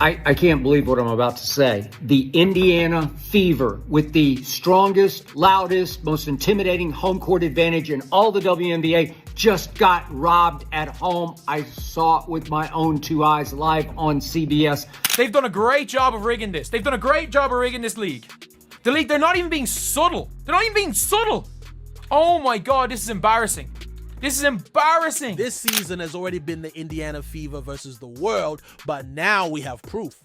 I can't believe what I'm about to say. The Indiana Fever, with the strongest, loudest, most intimidating home court advantage in all the WNBA, just got robbed at home. I saw it with my own two eyes live on CBS. They've done a great job of rigging this. They've done a great job of rigging this league. The league, they're not even being subtle. They're not even being subtle. Oh my God, this is embarrassing. This is embarrassing. This season has already been the Indiana Fever versus the world, but now we have proof.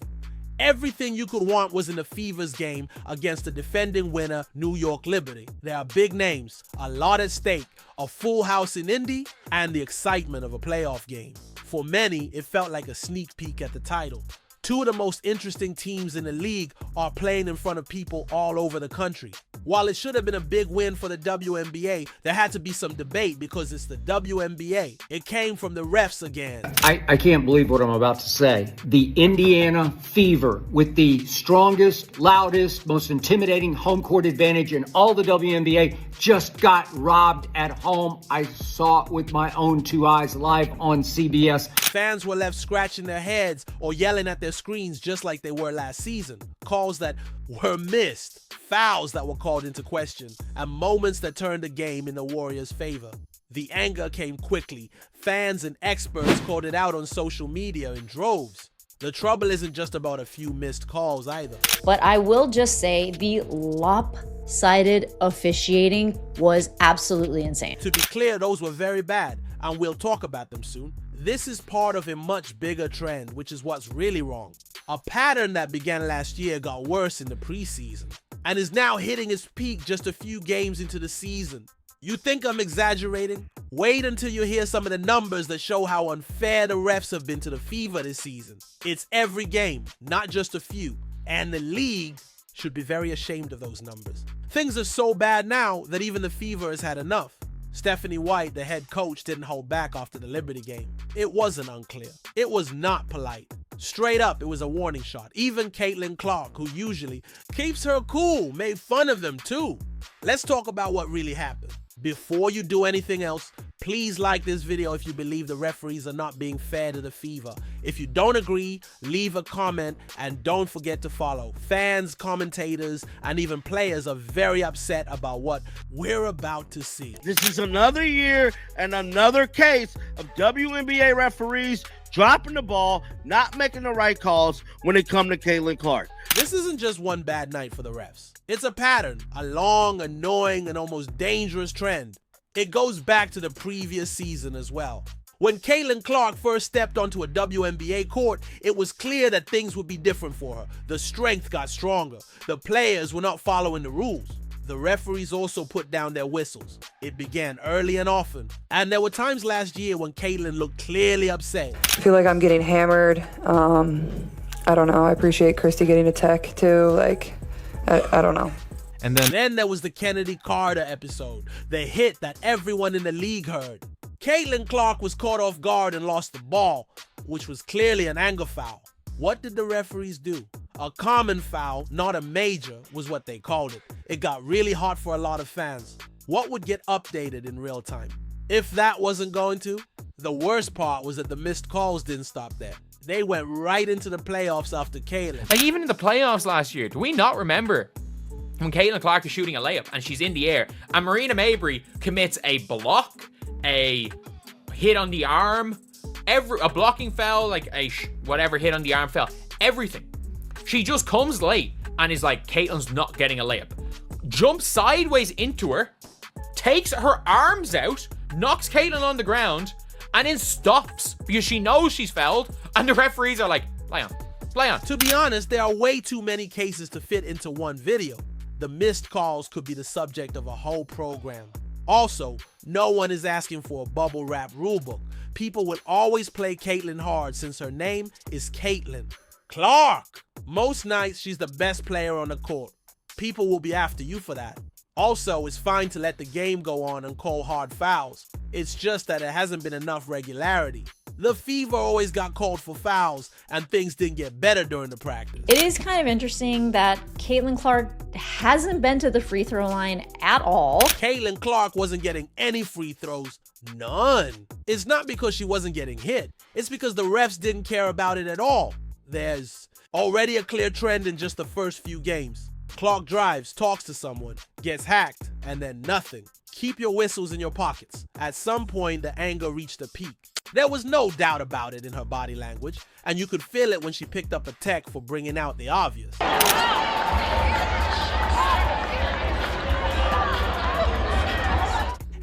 Everything you could want was in the Fever's game against the defending winner, New York Liberty. There are big names, a lot at stake, a full house in Indy, and the excitement of a playoff game. For many, it felt like a sneak peek at the title. Two of the most interesting teams in the league are playing in front of people all over the country. While it should have been a big win for the WNBA, there had to be some debate because it's the WNBA. It came from the refs again. I can't believe what I'm about to say. The Indiana Fever, with the strongest, loudest, most intimidating home court advantage in all the WNBA, just got robbed at home. I saw it with my own two eyes live on CBS. Fans were left scratching their heads or yelling at their screens just like they were last season. Calls that were missed, fouls that were called into question, and moments that turned the game in the Warriors' favor. The anger came quickly. Fans and experts called it out on social media in droves. The trouble isn't just about a few missed calls either. But I will just say the lopsided officiating was absolutely insane. To be clear, those were very bad, and we'll talk about them soon. This is part of a much bigger trend, which is what's really wrong. A pattern that began last year got worse in the preseason and is now hitting its peak just a few games into the season. You think I'm exaggerating? Wait until you hear some of the numbers that show how unfair the refs have been to the Fever this season. It's every game, not just a few, and the league should be very ashamed of those numbers. Things are so bad now that even the Fever has had enough. Stephanie White, the head coach, didn't hold back after the Liberty game. It wasn't unclear. It was not polite. Straight up, it was a warning shot. Even Caitlinclark, who usually keeps her cool, made fun of them too. Let's talk about what really happened. Before you do anything else, please like this video if you believe the referees are not being fair to the Fever. If you don't agree, leave a comment and don't forget to follow. Fans, commentators, and even players are very upset about what we're about to see. This is another year and another case of WNBA referees dropping the ball, not making the right calls when it comes to Caitlinclark. This isn't just one bad night for the refs. It's a pattern, a long, annoying, and almost dangerous trend. It goes back to the previous season as well. When Caitlinclark first stepped onto a WNBA court, it was clear that things would be different for her. The strength got stronger. The players were not following the rules. The referees also put down their whistles. It began early and often. And there were times last year when Caitlin looked clearly upset. I feel like I'm getting hammered. I don't know. I appreciate Christy getting a tech too. Like, I don't know. And then there was the Kennedy Carter episode, the hit that everyone in the league heard. Caitlinclark was caught off guard and lost the ball, which was clearly an anger foul. What did the referees do? A common foul, not a major, was what they called it. It got really hot for a lot of fans. What would get updated in real time? If that wasn't going to, the worst part was that the missed calls didn't stop there. They went right into the playoffs after Caitlin. Like even in the playoffs last year, do we not remember when Caitlinclark is shooting a layup and she's in the air and Marina Mabrey commits a block, a hit on the arm, a blocking foul, like a whatever hit on the arm foul, everything. She just comes late and is like, Caitlin's not getting a layup. Jumps sideways into her, takes her arms out, knocks Caitlin on the ground, and then stops because she knows she's fouled, and the referees are like, play on, play on. To be honest, there are way too many cases to fit into one video. The missed calls could be the subject of a whole program. Also, no one is asking for a bubble wrap rulebook. People will always play Caitlin hard since her name is Caitlin Clark. Most nights, she's the best player on the court. People will be after you for that. Also, it's fine to let the game go on and call hard fouls. It's just that it hasn't been enough regularity. The Fever always got called for fouls, and things didn't get better during the practice. It is kind of interesting that Caitlinclark hasn't been to the free throw line at all. Caitlinclark wasn't getting any free throws. None. It's not because she wasn't getting hit. It's because the refs didn't care about it at all. There's already a clear trend in just the first few games. Clark drives, talks to someone, gets hacked, and then nothing. Keep your whistles in your pockets. At some point, the anger reached a peak. There was no doubt about it in her body language, and you could feel it when she picked up a tech for bringing out the obvious.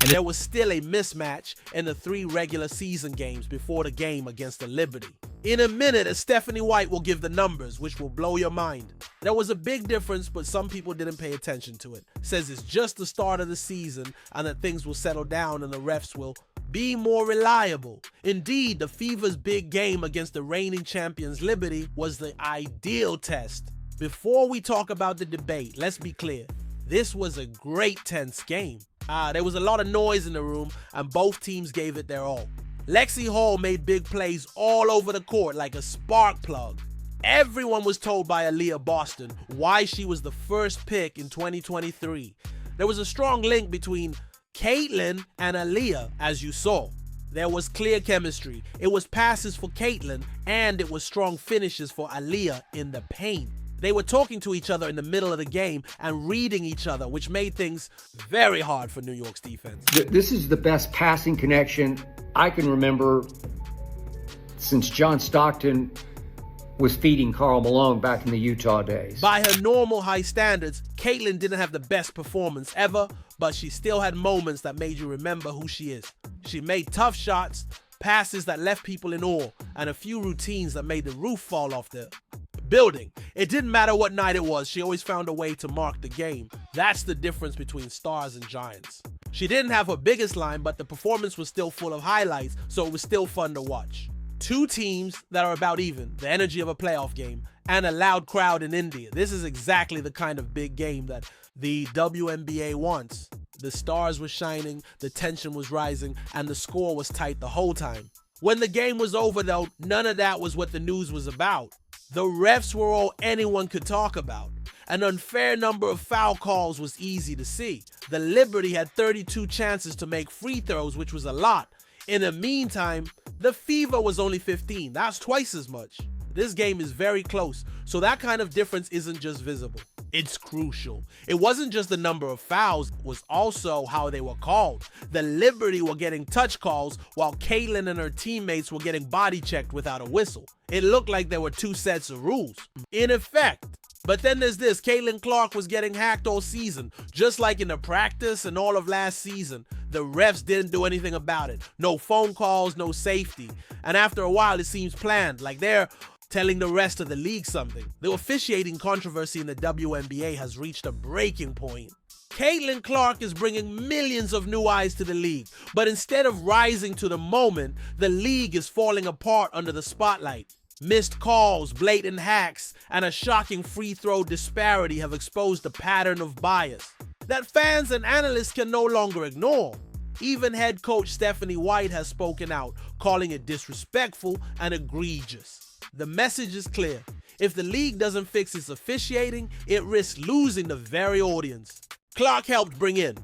And there was still a mismatch in the 3 regular season games before the game against the Liberty. In a minute, Stephanie White will give the numbers, which will blow your mind. There was a big difference, but some people didn't pay attention to it. Says it's just the start of the season and that things will settle down and the refs will be more reliable. Indeed, the Fever's big game against the reigning champions Liberty was the ideal test. Before we talk about the debate, let's be clear. This was a great tense game. There was a lot of noise in the room and both teams gave it their all. Lexi Hall made big plays all over the court like a spark plug. Everyone was told by Aaliyah Boston why she was the first pick in 2023. There was a strong link between Caitlin and Aaliyah, as you saw. There was clear chemistry. It was passes for Caitlin and it was strong finishes for Aaliyah in the paint. They were talking to each other in the middle of the game and reading each other, which made things very hard for New York's defense. This is the best passing connection I can remember since John Stockton was feeding Karl Malone back in the Utah days. By her normal high standards, Caitlin didn't have the best performance ever, but she still had moments that made you remember who she is. She made tough shots, passes that left people in awe, and a few routines that made the roof fall off the building. It didn't matter what night it was, she always found a way to mark the game. That's the difference between stars and giants. She didn't have her biggest line, but the performance was still full of highlights, so it was still fun to watch. 2 teams that are about even, the energy of a playoff game, and a loud crowd in India. This is exactly the kind of big game that the WNBA wants. The stars were shining, the tension was rising, and the score was tight the whole time. When the game was over though, none of that was what the news was about. The refs were all anyone could talk about. An unfair number of foul calls was easy to see. The Liberty had 32 chances to make free throws, which was a lot. In the meantime, the Fever was only 15. That's twice as much. This game is very close, so that kind of difference isn't just visible. It's crucial. It wasn't just the number of fouls, it was also how they were called. The Liberty were getting touch calls while Caitlin and her teammates were getting body checked without a whistle. It looked like there were 2 sets of rules, in effect. But then there's this, Caitlinclark was getting hacked all season, just like in the practice and all of last season. The refs didn't do anything about it. No phone calls, no safety. And after a while, it seems planned, like they're telling the rest of the league something. The officiating controversy in the WNBA has reached a breaking point. Caitlinclark is bringing millions of new eyes to the league, but instead of rising to the moment, the league is falling apart under the spotlight. Missed calls, blatant hacks, and a shocking free throw disparity have exposed a pattern of bias that fans and analysts can no longer ignore. Even head coach Stephanie White has spoken out, calling it disrespectful and egregious. The message is clear. If the league doesn't fix its officiating, it risks losing the very audience Clark helped bring in.